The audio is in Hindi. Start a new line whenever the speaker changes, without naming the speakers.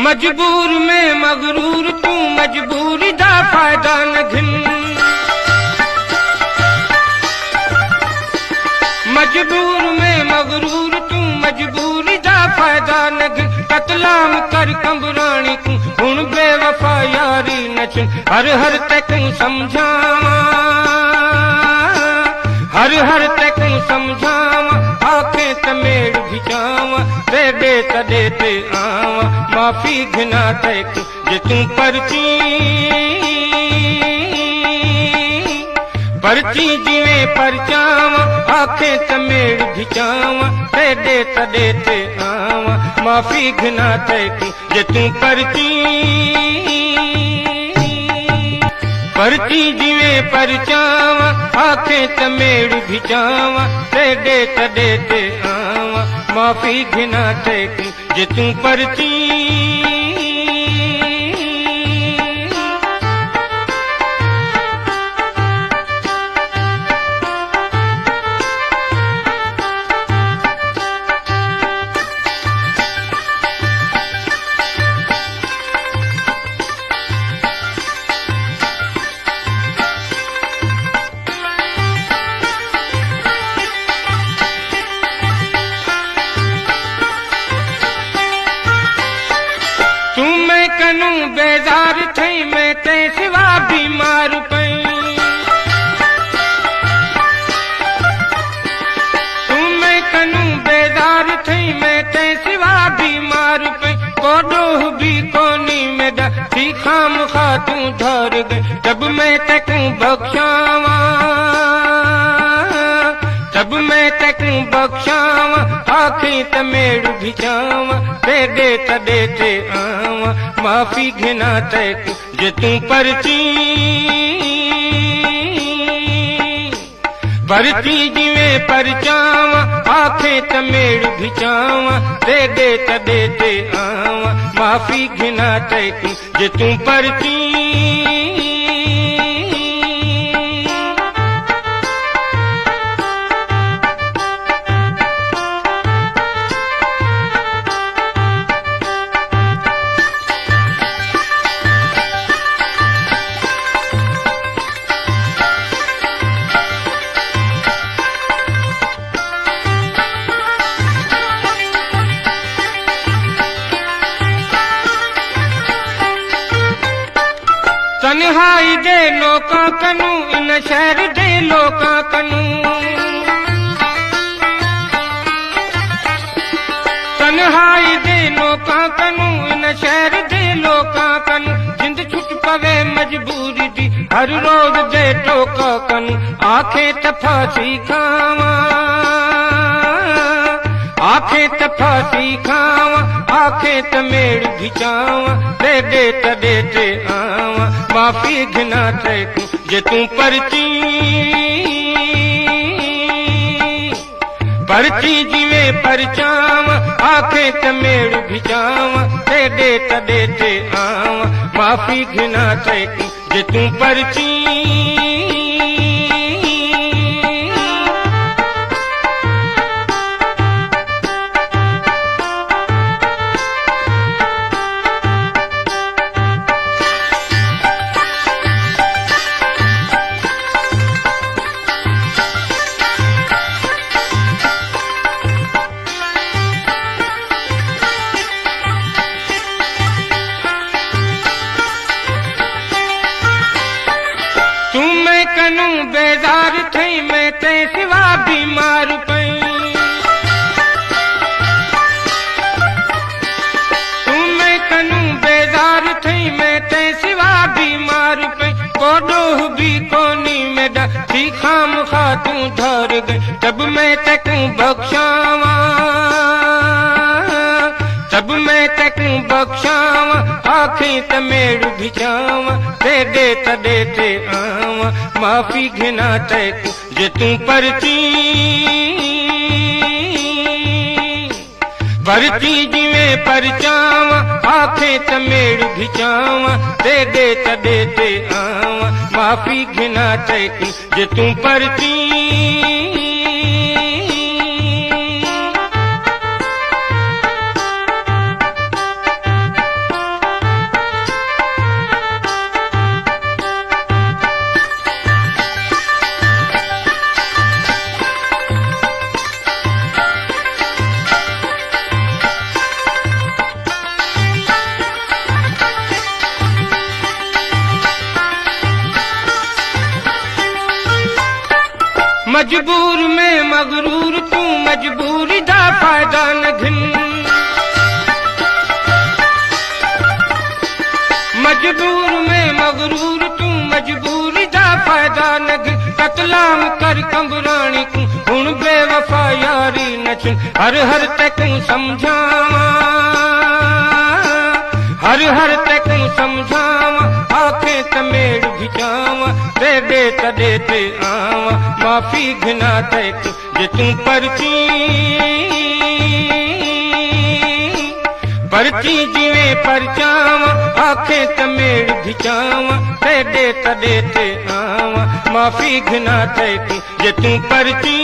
मजबूर में मगरूर तू मजबूरी दा फायदा न घिन। मजबूर में मगरूर तू मजबूरी दा फायदा न घिन। कतलाम कर कंबरानी को हुण बेवफा यारी न चुन। हर हर तैकूं समझावा, हर हर तैकूं समझावा, आंखें तमेड़ भिजावा, दे तदे ते आवा, माफी घिना तैकूं जे तू परची परची जिवें परचावा, आंखें तमेड़ भिजावा, दे तदे ते आवा, माफी घिना तैकूं जे तू परची परची जिवें परचावा, आंखें तमेड़ भिजावा, दे तदे ते आवा, माफी घिना तैकूं जे तू परची। कनू बेजार थई मैं ते सिवा बीमार पई। तू मैं कनू बेजार थई मैं ते सिवा बीमार पई। कोडोह भी कोनी में दी खाम खा तू धर गई। जब मैं तकूं बख्शावा, जब मैं तकूं बख्शावा, आंखें तमेड़ भिजावा, दे तदे ते आवा, माफी घिना तैकूं जे तू परची परची जिवें परचावा, आंखें तमेड़ भिजावा, दे तदे ते आवा, माफी घिना तैकूं जे तू परची। तन्हाई दे लोकां कनू इन शहर दे लोकां कनू। तन्हाई दे लोकां कनू इन शहर दे लोकां कनू। जिंद छुट पवे मजबूरी दी हर रोज दे टोका कनू। आंखें त फांसी खावा, आंखें त फांसी खावा, आंखें तमेड़ भिजावा, दे तदे ते आवा, माफी घिना तैकूं जे तू परची परची जिवें परचावा, आंखें तमेड़ भिजावा, दे तदे ते आवा, माफी घिना तैकूं जे तू परची। कनू बेजार थई मैं ते सिवा बीमार पई। तू मैं कनू बेजार थई मैं ते सिवा बीमार पई। कोडोह भी कोनी में दी खाम खा तू धर गई। जब मैं तकूं बख्शावा, जब मैं तकूं बख्शावा, आंखें तमेड़ भिजावा, दे तदे ते आवा, माफी घिना तैकूं जे तू परची परची जिवें परचावा, आंखें तमेड़ भिजावा, दे तदे ते आवा, माफी घिना तैकूं जे तू परची। मजबूर में मगरूर तू मजबूरी दा फायदा न घिन मजबूर में मगरूर तू मजबूरी दा फायदा न घिन कतलाम कर कंबरानी को हुण बेवफा यारी न चुन हर हर तक समझावा हर हर तक समझावा आंखें तमेड़ भिजावा दे दे तदे ते आवा माफी घिना तक जे तू परची जिवे परचावा आंखें तमेड़ भिजावा दे दे तदे ते आवा माफी घिना तक जे तू परची